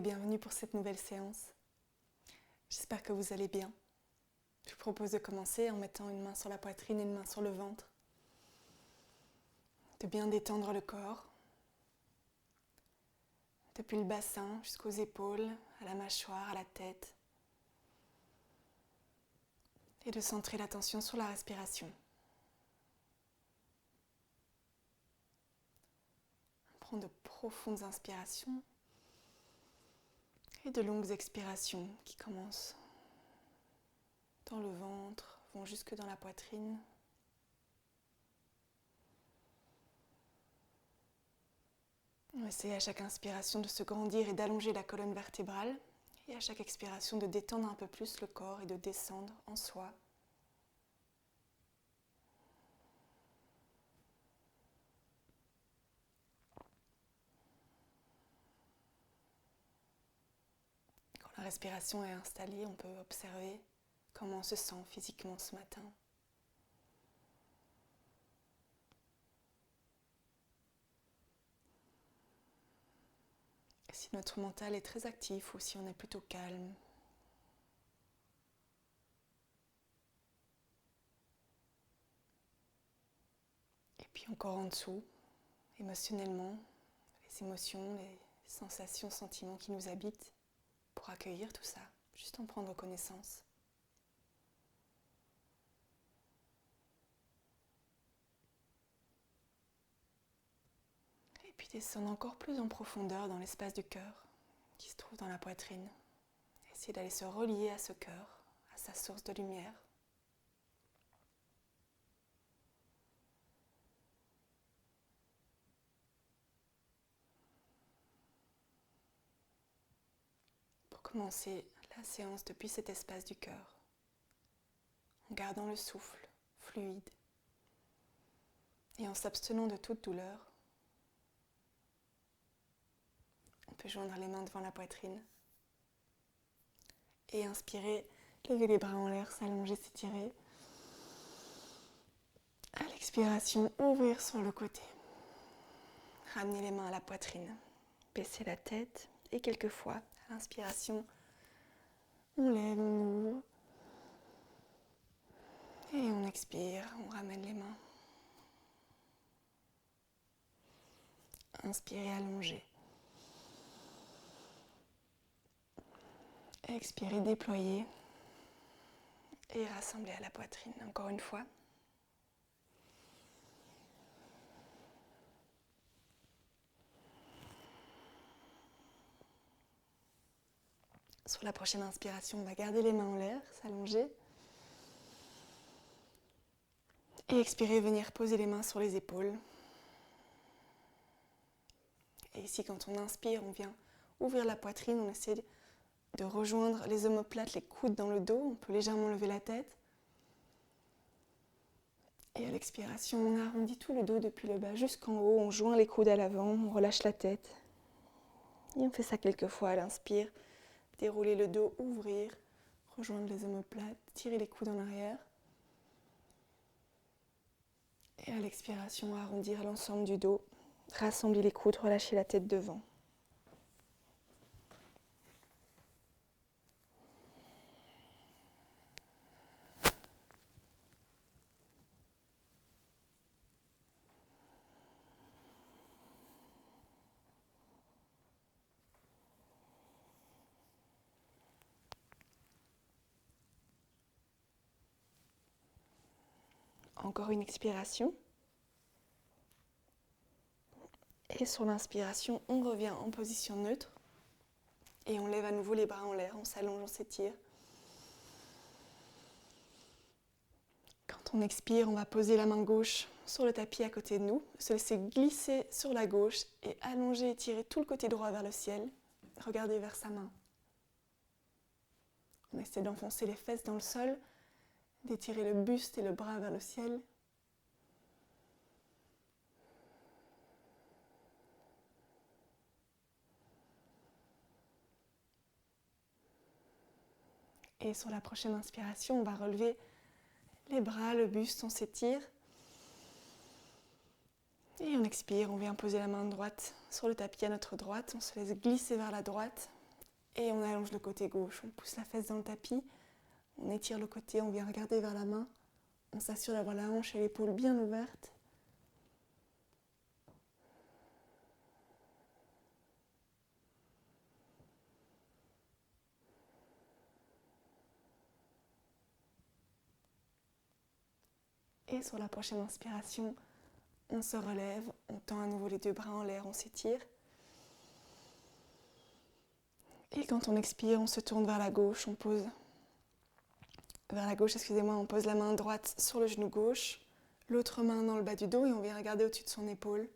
bienvenue pour cette nouvelle séance. J'espère que vous allez bien. Je vous propose de commencer en mettant une main sur la poitrine et une main sur le ventre. De bien détendre le corps, depuis le bassin jusqu'aux épaules, à la mâchoire, à la tête. Et de centrer l'attention sur la respiration. Prends de profondes inspirations et de longues expirations qui commencent dans le ventre, vont jusque dans la poitrine. On va essayer à chaque inspiration de se grandir et d'allonger la colonne vertébrale et à chaque expiration de détendre un peu plus le corps et de descendre en soi. Quand la respiration est installée, on peut observer comment on se sent physiquement ce matin. Et si notre mental est très actif ou si on est plutôt calme. Et puis encore en dessous, émotionnellement, les émotions, les sensations, sentiments qui nous habitent, pour accueillir tout ça, juste en prendre connaissance. Et puis descendre encore plus en profondeur dans l'espace du cœur qui se trouve dans la poitrine. Essayer d'aller se relier à ce cœur, à sa source de lumière. Pour commencer la séance depuis cet espace du cœur, en gardant le souffle fluide et en s'abstenant de toute douleur, on peut joindre les mains devant la poitrine et inspirer, lever les bras en l'air, s'allonger, s'étirer. À l'expiration, ouvrir sur le côté. Ramener les mains à la poitrine, baisser la tête et quelquefois, à l'inspiration, on lève, on ouvre et on expire, on ramène les mains. Inspirez, allongez. Expirez, déployez et rassemblez à la poitrine. Encore une fois. Sur la prochaine inspiration, on va garder les mains en l'air, s'allonger. Et expirer, venir poser les mains sur les épaules. Et ici, quand on inspire, on vient ouvrir la poitrine, on essaie de rejoindre les omoplates, les coudes dans le dos. On peut légèrement lever la tête. Et à l'expiration, on arrondit tout le dos depuis le bas jusqu'en haut. On joint les coudes à l'avant, on relâche la tête. Et on fait ça quelques fois à l'inspire. Dérouler le dos, ouvrir, rejoindre les omoplates, tirer les coudes en arrière. Et à l'expiration, arrondir l'ensemble du dos, rassembler les coudes, relâcher la tête devant. Encore une expiration. Et sur l'inspiration, on revient en position neutre. Et on lève à nouveau les bras en l'air, on s'allonge, on s'étire. Quand on expire, on va poser la main gauche sur le tapis à côté de nous, se laisser glisser sur la gauche et allonger et tirer tout le côté droit vers le ciel. Regardez vers sa main. On essaie d'enfoncer les fesses dans le sol, d'étirer le buste et le bras vers le ciel. Et sur la prochaine inspiration, on va relever les bras, le buste, on s'étire. Et on expire, on vient poser la main droite sur le tapis à notre droite. On se laisse glisser vers la droite, Et on allonge le côté gauche, on pousse la fesse dans le tapis, on étire le côté, on vient regarder vers la main, on s'assure d'avoir la hanche et l'épaule bien ouvertes. Et sur la prochaine inspiration, on se relève, on tend à nouveau les deux bras en l'air, on s'étire. Et quand on expire, on se tourne vers la gauche, on pose la main droite sur le genou gauche, l'autre main dans le bas du dos et on vient regarder au-dessus de son épaule.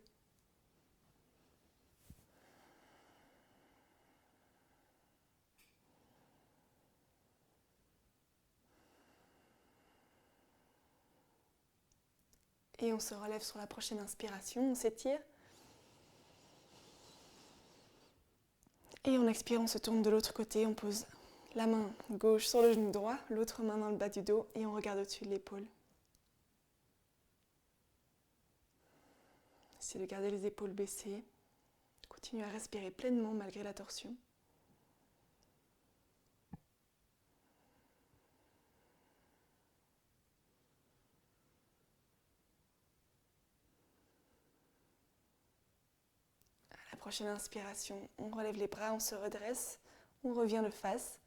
Et on se relève sur la prochaine inspiration, on s'étire. Et on expire, on se tourne de l'autre côté, on pose la main gauche sur le genou droit, l'autre main dans le bas du dos et on regarde au-dessus de l'épaule. Essayez de garder les épaules baissées. Continuez à respirer pleinement malgré la torsion. À la prochaine inspiration, on relève les bras, on se redresse, on revient de face.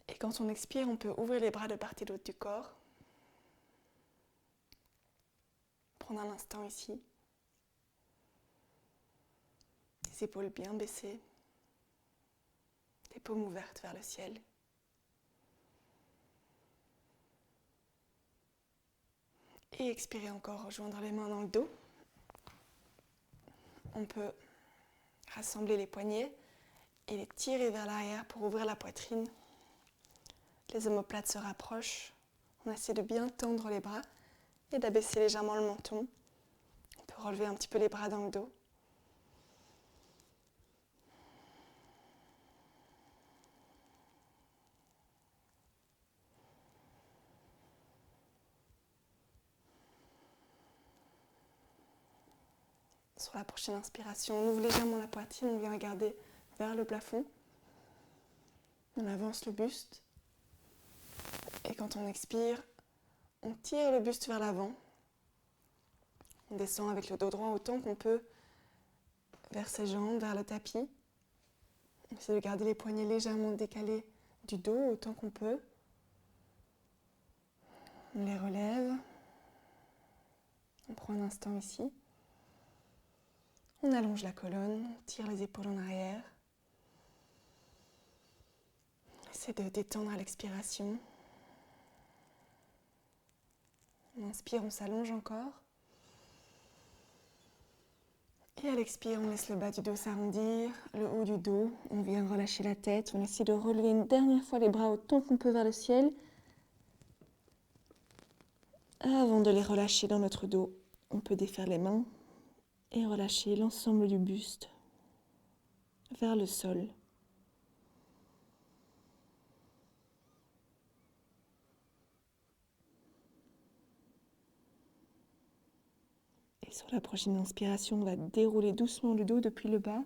Et quand on expire, on peut ouvrir les bras de part et d'autre du corps. Prendre un instant ici. Les épaules bien baissées. Les paumes ouvertes vers le ciel. Et expirer encore, rejoindre les mains dans le dos. On peut rassembler les poignets et les tirer vers l'arrière pour ouvrir la poitrine. Les omoplates se rapprochent. On essaie de bien tendre les bras et d'abaisser légèrement le menton. On peut relever un petit peu les bras dans le dos. Sur la prochaine inspiration, on ouvre légèrement la poitrine, on vient regarder vers le plafond. On avance le buste. Et quand on expire, on tire le buste vers l'avant. On descend avec le dos droit autant qu'on peut vers ses jambes, vers le tapis. On essaie de garder les poignets légèrement décalés du dos autant qu'on peut. On les relève. On prend un instant ici. On allonge la colonne, on tire les épaules en arrière. On essaie de détendre à l'expiration. On inspire, on s'allonge encore. Et à l'expire, on laisse le bas du dos s'arrondir, le haut du dos. On vient relâcher la tête. On essaie de relever une dernière fois les bras autant qu'on peut vers le ciel. Avant de les relâcher dans notre dos, on peut défaire les mains et relâcher l'ensemble du buste vers le sol. Et sur la prochaine inspiration, on va dérouler doucement le dos depuis le bas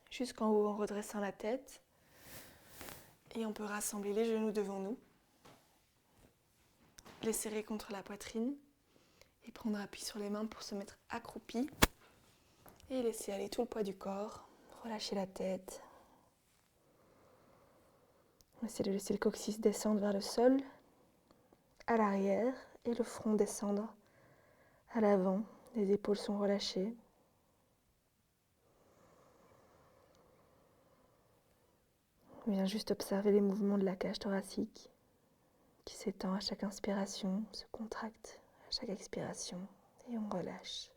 jusqu'en haut en redressant la tête. Et on peut rassembler les genoux devant nous, les serrer contre la poitrine et prendre appui sur les mains pour se mettre accroupi et laisser aller tout le poids du corps, relâcher la tête. On essaie de laisser le coccyx descendre vers le sol, à l'arrière, et le front descendre à l'avant. Les épaules sont relâchées. On vient juste observer les mouvements de la cage thoracique qui s'étend à chaque inspiration, se contracte à chaque expiration et on relâche.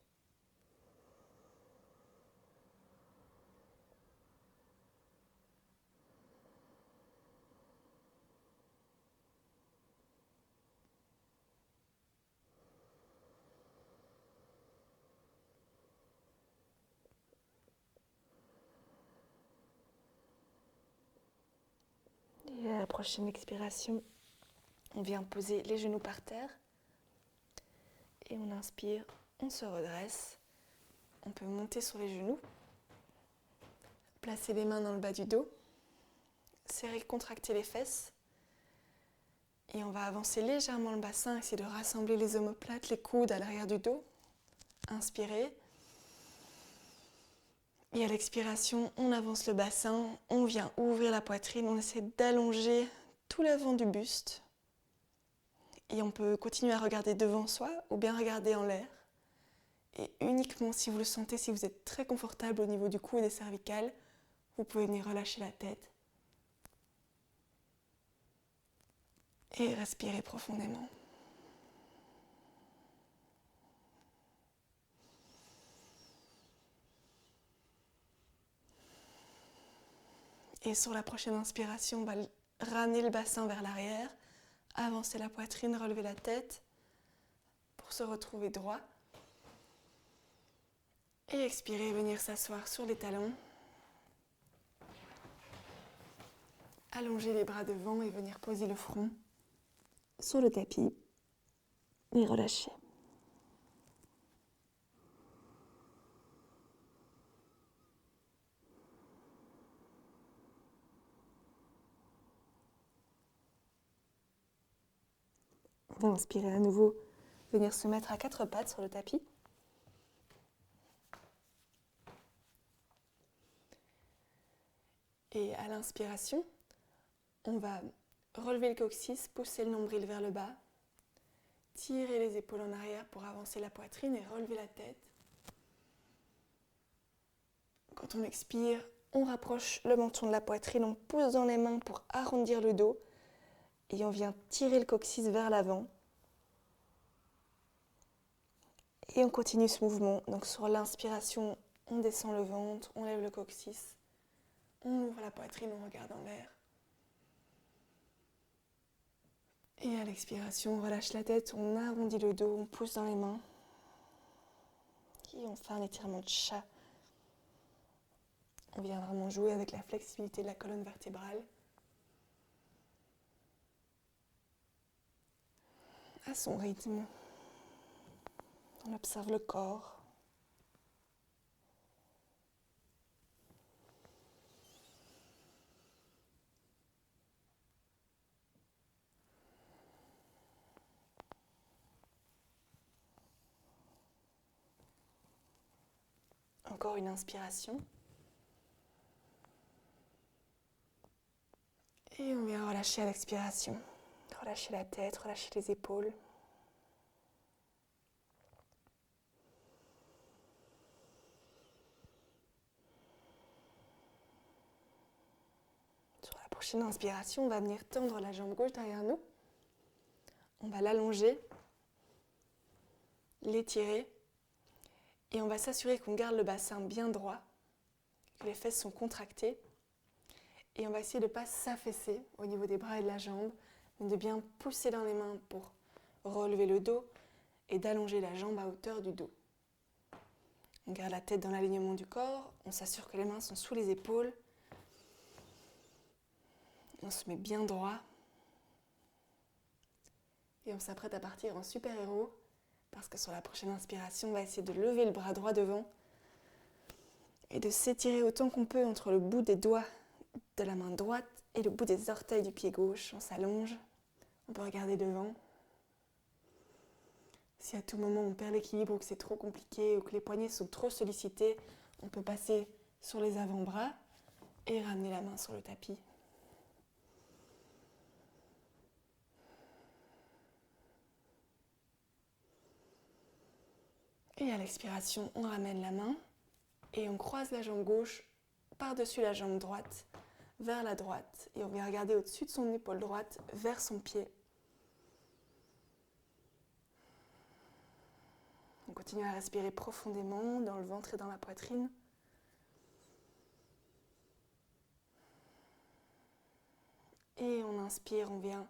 Et à la prochaine expiration, on vient poser les genoux par terre et on inspire, on se redresse. On peut monter sur les genoux Placez les mains dans le bas du dos. Serrez, contractez les fesses. Et on va avancer légèrement le bassin, essayer de rassembler les omoplates, les coudes à l'arrière du dos. Inspirez. Et à l'expiration, on avance le bassin, on vient ouvrir la poitrine, on essaie d'allonger tout l'avant du buste. Et on peut continuer à regarder devant soi ou bien regarder en l'air. Et uniquement si vous le sentez, si vous êtes très confortable au niveau du cou et des cervicales, vous pouvez venir relâcher la tête. Et respirer profondément. Et sur la prochaine inspiration, on va ramener le bassin vers l'arrière, avancer la poitrine, relever la tête pour se retrouver droit. Et expirer, venir s'asseoir sur les talons. Allonger les bras devant et venir poser le front sur le tapis et relâcher. On va inspirer à nouveau, venir se mettre à 4 pattes sur le tapis. Et à l'inspiration, on va relever le coccyx, pousser le nombril vers le bas, tirer les épaules en arrière pour avancer la poitrine et relever la tête. Quand on expire, on rapproche le menton de la poitrine, on pousse dans les mains pour arrondir le dos et on vient tirer le coccyx vers l'avant. Et on continue ce mouvement. Donc sur l'inspiration, on descend le ventre, on lève le coccyx, on ouvre la poitrine, on regarde en l'air. Et à l'expiration, on relâche la tête, on arrondit le dos, on pousse dans les mains. Et on fait un étirement de chat. On vient vraiment jouer avec la flexibilité de la colonne vertébrale. À son rythme. On observe le corps. Encore une inspiration. Et on vient relâcher à l'expiration. Relâcher la tête, relâcher les épaules. Sur la prochaine inspiration, on va venir tendre la jambe gauche derrière nous. On va l'allonger, l'étirer. Et on va s'assurer qu'on garde le bassin bien droit, que les fesses sont contractées. Et on va essayer de ne pas s'affaisser au niveau des bras et de la jambe, mais de bien pousser dans les mains pour relever le dos et d'allonger la jambe à hauteur du dos. On garde la tête dans l'alignement du corps, on s'assure que les mains sont sous les épaules. On se met bien droit. Et on s'apprête à partir en super-héros, parce que sur la prochaine inspiration, on va essayer de lever le bras droit devant et de s'étirer autant qu'on peut entre le bout des doigts de la main droite et le bout des orteils du pied gauche. On s'allonge, on peut regarder devant. Si à tout moment on perd l'équilibre ou que c'est trop compliqué ou que les poignets sont trop sollicités, on peut passer sur les avant-bras et ramener la main sur le tapis. Et à l'expiration, on ramène la main et on croise la jambe gauche par-dessus la jambe droite, vers la droite. Et on vient regarder au-dessus de son épaule droite, vers son pied. On continue à respirer profondément dans le ventre et dans la poitrine. Et on inspire, on vient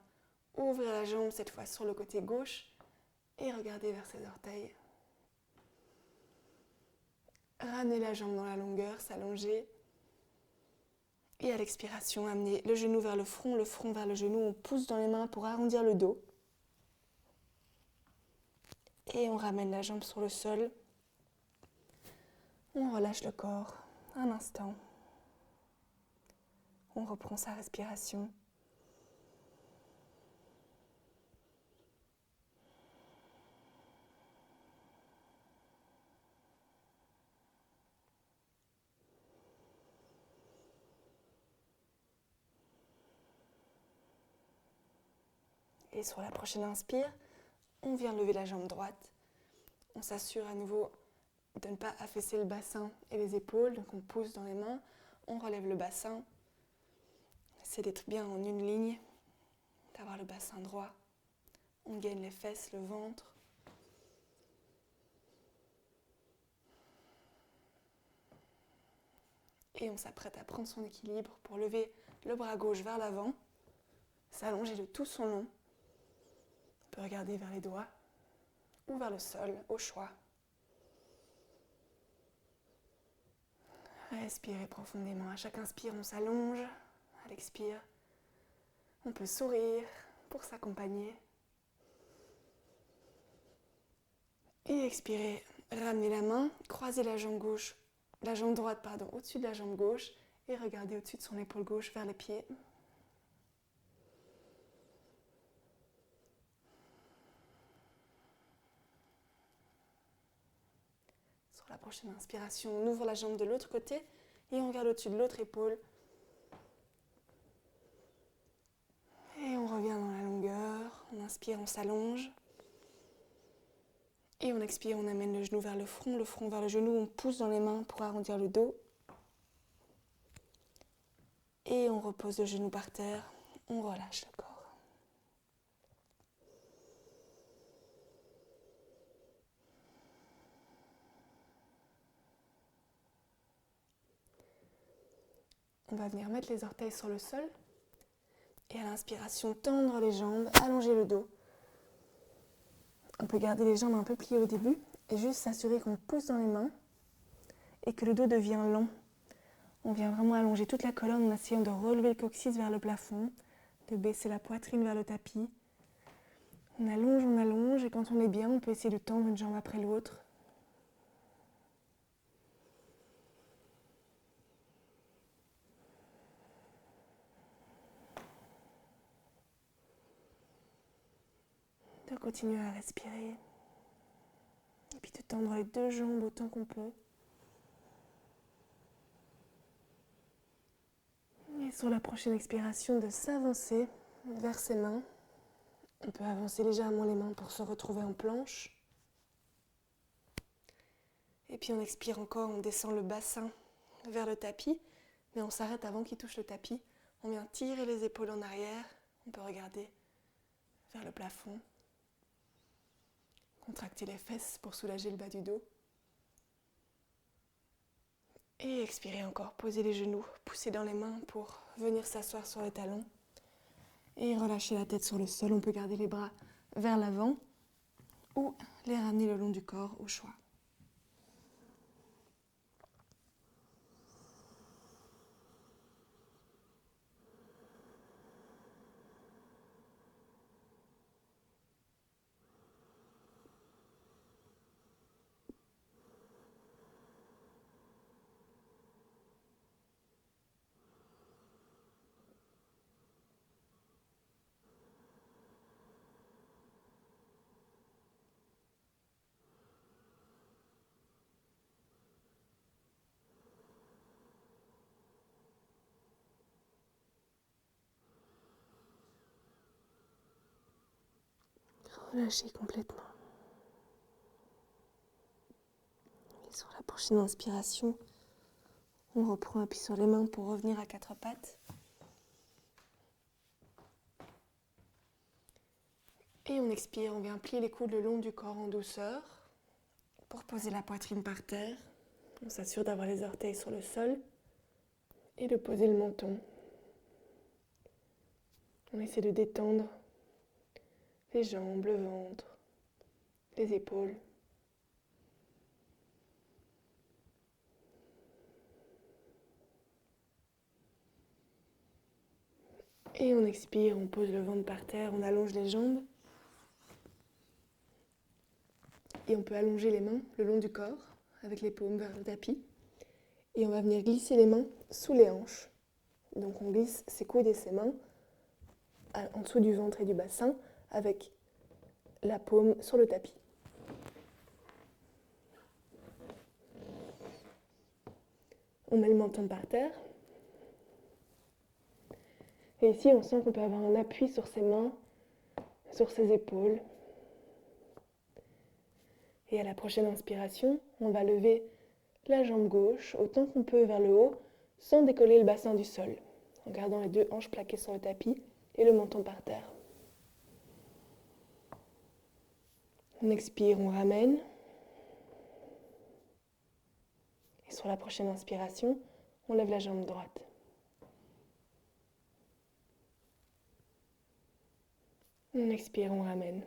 ouvrir la jambe, cette fois sur le côté gauche, et regarder vers ses orteils. Ramener la jambe dans la longueur, s'allonger. Et à l'expiration, amener le genou vers le front vers le genou. On pousse dans les mains pour arrondir le dos. Et on ramène la jambe sur le sol. On relâche le corps un instant. On reprend sa respiration. Et sur la prochaine inspire, on vient lever la jambe droite. On s'assure à nouveau de ne pas affaisser le bassin et les épaules. Donc on pousse dans les mains, on relève le bassin. On essaie d'être bien en une ligne, d'avoir le bassin droit. On gaine les fesses, le ventre. Et on s'apprête à prendre son équilibre pour lever le bras gauche vers l'avant, s'allonger de tout son long. On peut regarder vers les doigts ou vers le sol, au choix. Respirez profondément. À chaque inspire, on s'allonge. À l'expire, on peut sourire pour s'accompagner. Et expirez, ramenez la main, croisez la jambe droite au-dessus de la jambe gauche et regardez au-dessus de son épaule gauche vers les pieds. Sur la prochaine inspiration, on ouvre la jambe de l'autre côté et on regarde au-dessus de l'autre épaule. Et on revient dans la longueur. On inspire, on s'allonge. Et on expire, on amène le genou vers le front vers le genou. On pousse dans les mains pour arrondir le dos. Et on repose le genou par terre. On relâche le corps. On va venir mettre les orteils sur le sol. Et à l'inspiration, tendre les jambes, allonger le dos. On peut garder les jambes un peu pliées au début et juste s'assurer qu'on pousse dans les mains et que le dos devient long. On vient vraiment allonger toute la colonne en essayant de relever le coccyx vers le plafond, de baisser la poitrine vers le tapis. On allonge et quand on est bien, on peut essayer de tendre une jambe après l'autre. De continuer à respirer. Et puis de tendre les deux jambes autant qu'on peut. Et sur la prochaine expiration, de s'avancer vers ses mains. On peut avancer légèrement les mains pour se retrouver en planche. Et puis on expire encore, on descend le bassin vers le tapis, mais on s'arrête avant qu'il touche le tapis. On vient tirer les épaules en arrière. On peut regarder vers le plafond. Contracter les fesses pour soulager le bas du dos. Et expirer encore, poser les genoux, pousser dans les mains pour venir s'asseoir sur les talons. Et relâcher la tête sur le sol. On peut garder les bras vers l'avant ou les ramener le long du corps au choix. Relâchez complètement. Et sur la prochaine inspiration, on reprend appui sur les mains pour revenir à quatre pattes. Et on expire, on vient plier les coudes le long du corps en douceur pour poser la poitrine par terre. On s'assure d'avoir les orteils sur le sol et de poser le menton. On essaie de détendre les jambes, le ventre, les épaules. Et on expire, on pose le ventre par terre, on allonge les jambes. Et on peut allonger les mains le long du corps, avec les paumes vers le tapis. Et on va venir glisser les mains sous les hanches. Donc on glisse ses coudes et ses mains en dessous du ventre et du bassin avec la paume sur le tapis. On met le menton par terre. Et ici, on sent qu'on peut avoir un appui sur ses mains, sur ses épaules. Et à la prochaine inspiration, on va lever la jambe gauche autant qu'on peut vers le haut, sans décoller le bassin du sol, en gardant les deux hanches plaquées sur le tapis et le menton par terre. On expire, on ramène. Et sur la prochaine inspiration, on lève la jambe droite. On expire, on ramène.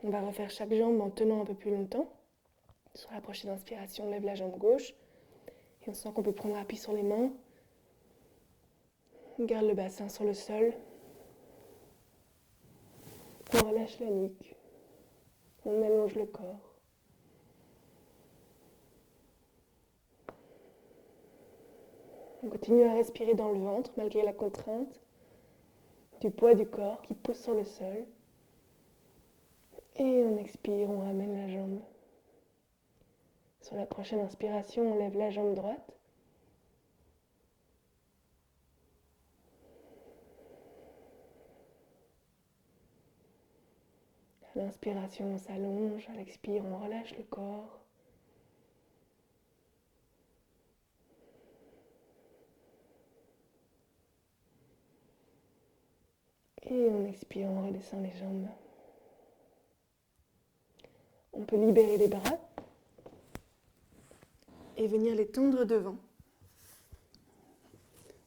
On va refaire chaque jambe en tenant un peu plus longtemps. Sur la prochaine inspiration, on lève la jambe gauche. Et on sent qu'on peut prendre appui sur les mains. On garde le bassin sur le sol. On relâche la nuque. On allonge le corps. On continue à respirer dans le ventre malgré la contrainte du poids du corps qui pousse sur le sol. Et on expire, on ramène la jambe. Sur la prochaine inspiration, on lève la jambe droite. À l'inspiration, on s'allonge. À l'expire, on relâche le corps. Et on expire, on redescend les jambes. On peut libérer les bras et venir les tendre devant.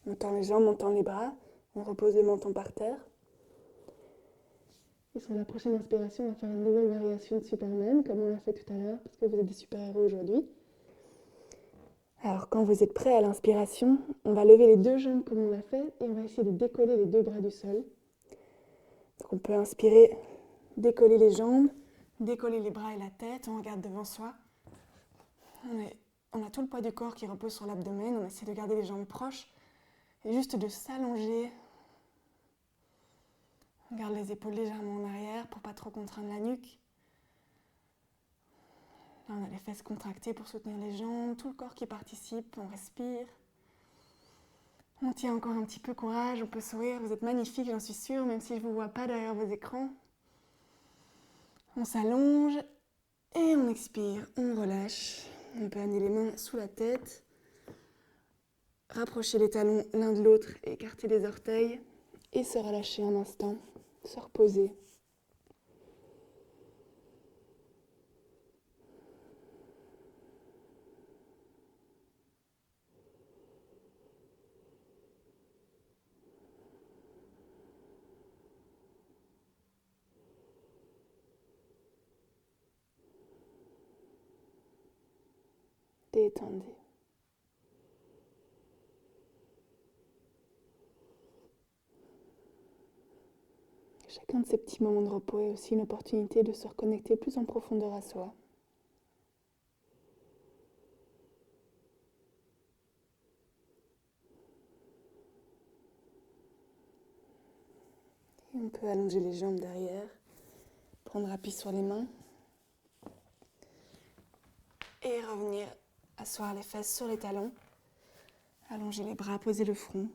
On tend les jambes, on tend les bras, on repose le menton par terre. Et sur la prochaine inspiration, on va faire une nouvelle variation de Superman, comme on l'a fait tout à l'heure, parce que vous êtes des super-héros aujourd'hui. Alors, quand vous êtes prêts à l'inspiration, on va lever les deux jambes comme on l'a fait, et on va essayer de décoller les deux bras du sol. Donc on peut inspirer, décoller les jambes, décoller les bras et la tête, on regarde devant soi. On a tout le poids du corps qui repose sur l'abdomen, on essaie de garder les jambes proches, et juste de s'allonger. On garde les épaules légèrement en arrière pour pas trop contraindre la nuque. Là, on a les fesses contractées pour soutenir les jambes, tout le corps qui participe, on respire. On tient encore un petit peu courage, on peut sourire, vous êtes magnifiques, j'en suis sûre, même si je ne vous vois pas derrière vos écrans. On s'allonge et on expire, on relâche. On peut amener les mains sous la tête, rapprocher les talons l'un de l'autre, écarter les orteils et se relâcher un instant, se reposer. Détendez. Chacun de ces petits moments de repos est aussi une opportunité de se reconnecter plus en profondeur à soi. Et on peut allonger les jambes derrière, prendre appui sur les mains et revenir asseoir les fesses sur les talons, allonger les bras, poser le front.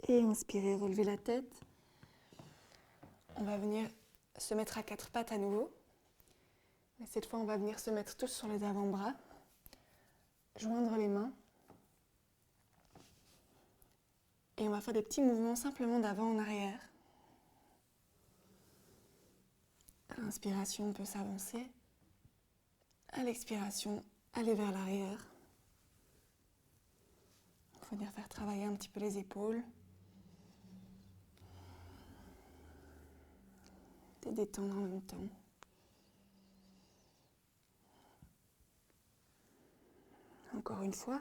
Et inspirez, relevez la tête. On va venir se mettre à quatre pattes à nouveau. Et cette fois, on va venir se mettre tous sur les avant-bras, joindre les mains. Et on va faire des petits mouvements simplement d'avant en arrière. À l'inspiration, on peut s'avancer. À l'expiration, aller vers l'arrière. Il faut venir faire travailler un petit peu les épaules. Et détendre en même temps. Encore une fois.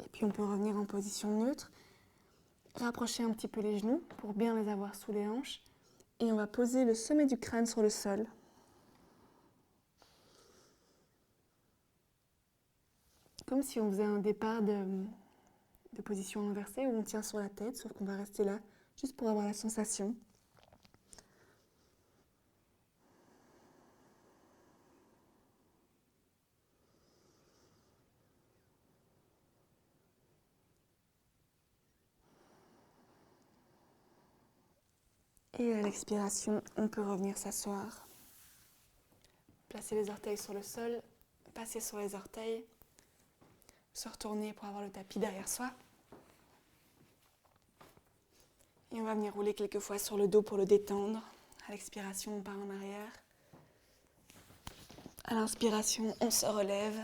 Et puis on peut revenir en position neutre rapprocher un petit peu les genoux pour bien les avoir sous les hanches. Et on va poser le sommet du crâne sur le sol. Comme si on faisait un départ de position inversée où on tient sur la tête, sauf qu'on va rester là juste pour avoir la sensation. Et à l'expiration, on peut revenir s'asseoir. Placer les orteils sur le sol, passer sur les orteils, se retourner pour avoir le tapis derrière soi. Et on va venir rouler quelques fois sur le dos pour le détendre. À l'expiration, on part en arrière. À l'inspiration, on se relève.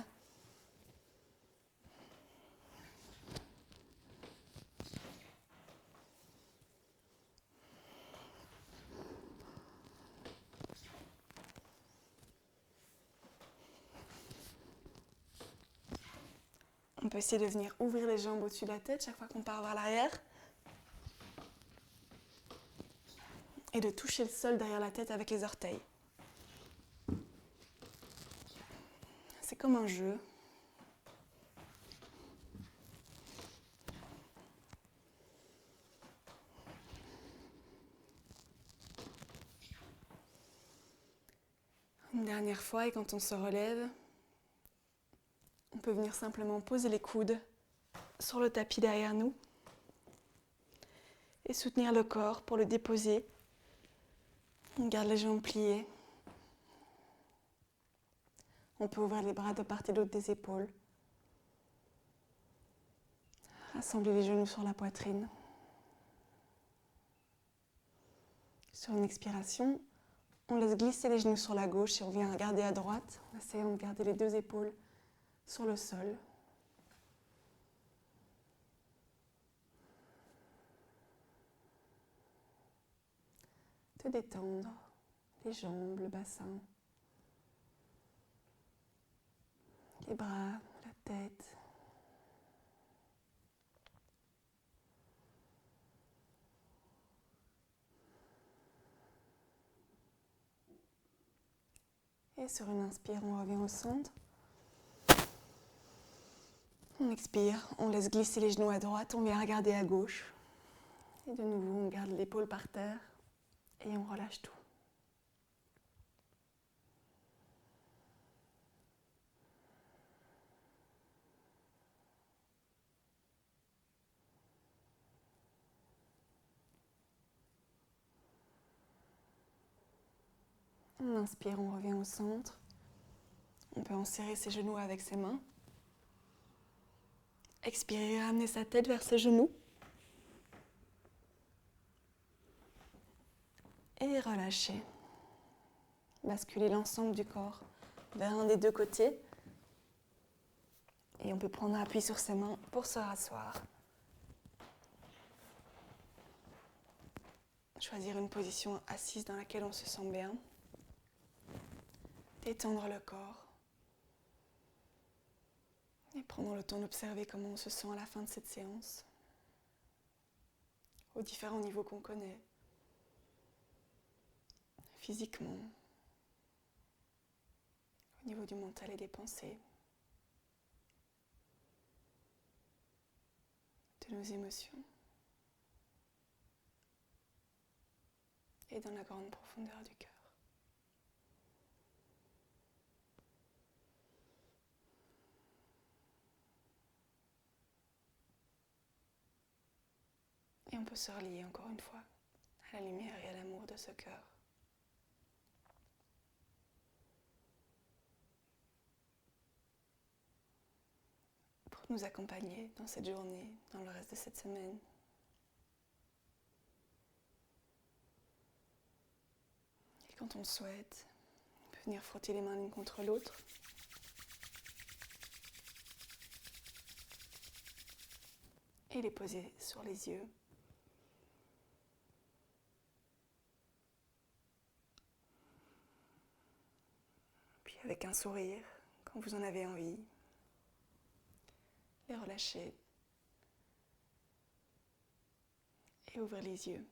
On peut essayer de venir ouvrir les jambes au-dessus de la tête chaque fois qu'on part vers l'arrière. Et de toucher le sol derrière la tête avec les orteils. C'est comme un jeu. Une dernière fois, et quand on se relève, on peut venir simplement poser les coudes sur le tapis derrière nous et soutenir le corps pour le déposer. On garde les jambes pliées. On peut ouvrir les bras de part et d'autre des épaules. Rassembler les genoux sur la poitrine. Sur une expiration, on laisse glisser les genoux sur la gauche et on vient regarder à droite, en essayant de garder les deux épaules sur le sol. Te détendre, les jambes, le bassin, les bras, la tête. Et sur une inspire, on revient au centre. On expire, on laisse glisser les genoux à droite, on vient regarder à gauche. Et de nouveau, on garde l'épaule par terre et on relâche tout. On inspire, on revient au centre. On peut enserrer ses genoux avec ses mains. Expirer, ramener sa tête vers ses genoux. Et relâcher. Basculer l'ensemble du corps vers un des deux côtés. Et on peut prendre appui sur ses mains pour se rasseoir. Choisir une position assise dans laquelle on se sent bien. Détendre le corps. Et prendre le temps d'observer comment on se sent à la fin de cette séance. Aux différents niveaux qu'on connaît. Physiquement. Au niveau du mental et des pensées. De nos émotions. Et dans la grande profondeur du cœur. Et on peut se relier encore une fois à la lumière et à l'amour de ce cœur. Pour nous accompagner dans cette journée, dans le reste de cette semaine. Et quand on le souhaite, on peut venir frotter les mains l'une contre l'autre. Et les poser sur les yeux. Puis avec un sourire, quand vous en avez envie, les relâcher. et ouvrir les yeux.